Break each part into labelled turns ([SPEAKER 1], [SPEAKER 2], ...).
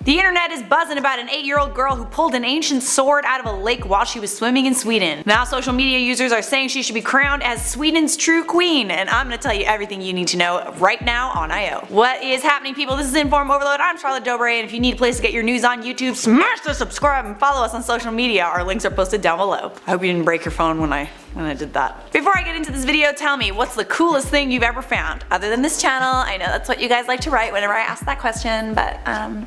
[SPEAKER 1] The internet is buzzing about an 8-year-old girl who pulled an ancient sword out of a lake while she was swimming in Sweden. Now social media users are saying she should be crowned as Sweden's true queen, and I'm gonna tell you everything you need to know right now on IO. What is happening, people? This is Overload. I'm Charlotte Dobre, and if you need a place to get your news on YouTube, smash the subscribe and follow us on social media. Our links are posted down below. I hope you didn't break your phone when I did that. Before I get into this video, tell me, what's the coolest thing you've ever found? Other than this channel. I know that's what you guys like to write whenever I ask that question, but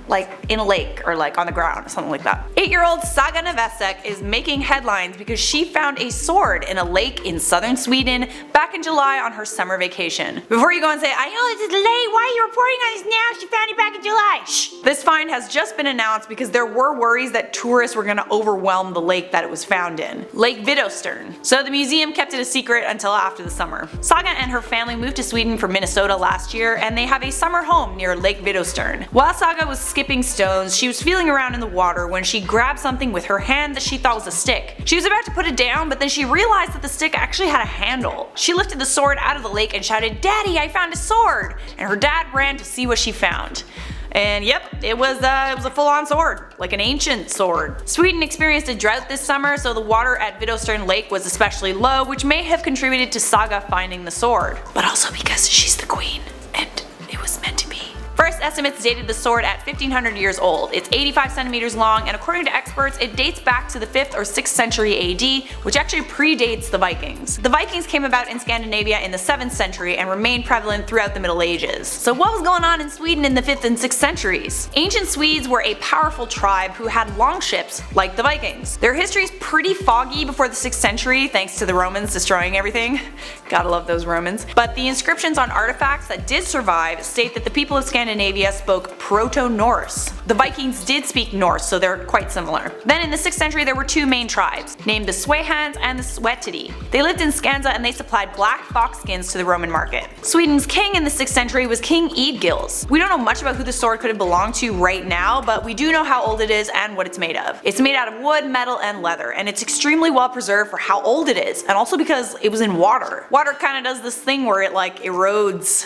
[SPEAKER 1] like in a lake or like on the ground or something like that. 8-year-old Saga Nevestek is making headlines because she found a sword in a lake in southern Sweden back in July on her summer vacation. Before you go and say, I know this is late, why are you reporting on this now? She found it back in July. Shh! This find has just been announced because there were worries that tourists were gonna overwhelm the lake that it was found in. Lake Vidostern. So the museum kept it a secret until after the summer. Saga and her family moved to Sweden from Minnesota last year, and they have a summer home near Lake Vidostern. While Saga was skipping stones, she was feeling around in the water when she grabbed something with her hand that she thought was a stick. She was about to put it down, but then she realized that the stick actually had a handle. She lifted the sword out of the lake and shouted, "Daddy, I found a sword!" And her dad ran to see what she found. And yep, it was a full-on sword, like an ancient sword. Sweden experienced a drought this summer, so the water at Vidostern Lake was especially low, which may have contributed to Saga finding the sword. But also because she's the queen, and it was meant to be. First estimates dated the sword at 1500 years old. It's 85 centimeters long, and according to experts, it dates back to the 5th or 6th century AD, which actually predates the Vikings. The Vikings came about in Scandinavia in the 7th century and remained prevalent throughout the Middle Ages. So what was going on in Sweden in the 5th and 6th centuries? Ancient Swedes were a powerful tribe who had longships, like the Vikings. Their history is pretty foggy before the 6th century, thanks to the Romans destroying everything. Gotta love those Romans. But the inscriptions on artifacts that did survive state that the people of Scandinavia spoke Proto-Norse. The Vikings did speak Norse, so they're quite similar. Then in the 6th century there were two main tribes, named the Swehans and the Swetidae. They lived in Skansa and they supplied black fox skins to the Roman market. Sweden's king in the 6th century was King Eadgils. We don't know much about who the sword could have belonged to right now, but we do know how old it is and what it's made of. It's made out of wood, metal, and leather, and it's extremely well preserved for how old it is, and also because it was in water. Water kinda does this thing where it like erodes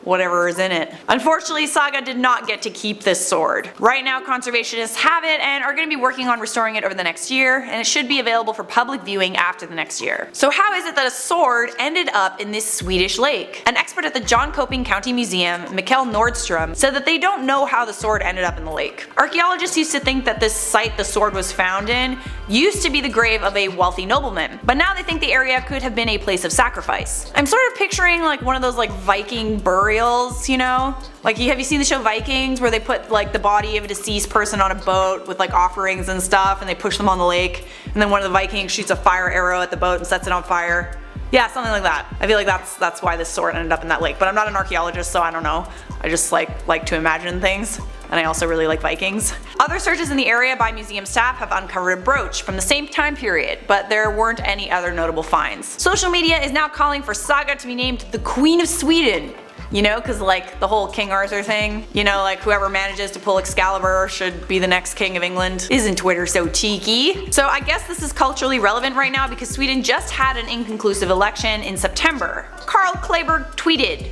[SPEAKER 1] whatever is in it. Unfortunately, Saga did not get to keep this sword. Right now, conservationists have it and are going to be working on restoring it over the next year, and it should be available for public viewing after the next year. So how is it that a sword ended up in this Swedish lake? An expert at the Jönköping County Museum, Mikael Nordstrom, said that they don't know how the sword ended up in the lake. Archaeologists used to think that this site the sword was found in used to be the grave of a wealthy nobleman, but now they think the area could have been a place of sacrifice. I'm sort of picturing like one of those like Viking burials, you know? Like, have you seen the show Vikings, where they put like the body of a deceased person on a boat with like offerings and stuff, and they push them on the lake, and then one of the Vikings shoots a fire arrow at the boat and sets it on fire? Yeah, something like that. I feel like that's why this sword ended up in that lake, but I'm not an archaeologist, so I don't know. I just like to imagine things, and I also really like Vikings. Other searches in the area by museum staff have uncovered a brooch from the same time period, but there weren't any other notable finds. Social media is now calling for Saga to be named the Queen of Sweden. You know, cause like the whole King Arthur thing, you know, like whoever manages to pull Excalibur should be the next king of England. Isn't Twitter so cheeky? So I guess this is culturally relevant right now because Sweden just had an inconclusive election in September. Carl Kleberg tweeted,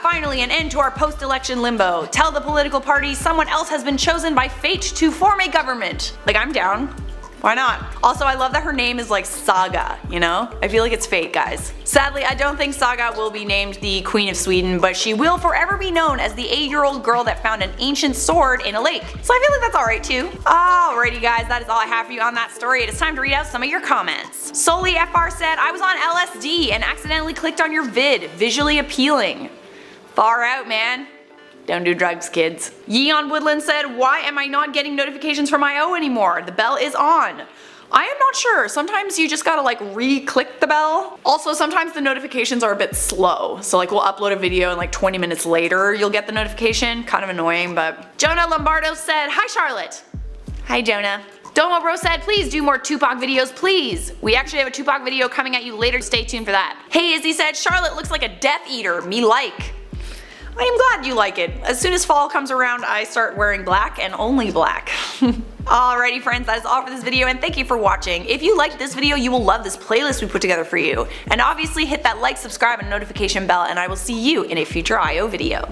[SPEAKER 1] finally an end to our post-election limbo. Tell the political parties someone else has been chosen by fate to form a government. Like, I'm down. Why not? Also, I love that her name is like Saga, you know? I feel like it's fate, guys. Sadly, I don't think Saga will be named the Queen of Sweden, but she will forever be known as the 8-year-old girl that found an ancient sword in a lake. So I feel like that's alright too. Alrighty guys, that is all I have for you on that story. It is time to read out some of your comments. Solely FR said, I was on LSD and accidentally clicked on your vid. Visually appealing. Far out, man. Don't do drugs, kids. Yeon Woodland said, why am I not getting notifications from IO anymore? The bell is on. I am not sure. Sometimes you just gotta like re-click the bell. Also, sometimes the notifications are a bit slow. So like we'll upload a video and like 20 minutes later you'll get the notification. Kind of annoying, but. Jonah Lombardo said, hi Charlotte. Hi Jonah. Domo Bro said, please do more Tupac videos, please. We actually have a Tupac video coming at you later. Stay tuned for that. Hey Izzy said, Charlotte looks like a Death Eater. Me like. I am glad you like it. As soon as fall comes around, I start wearing black and only black. Alrighty friends, that is all for this video, and thank you for watching. If you liked this video, you will love this playlist we put together for you. And obviously hit that like, subscribe, and notification bell, and I will see you in a future IO video.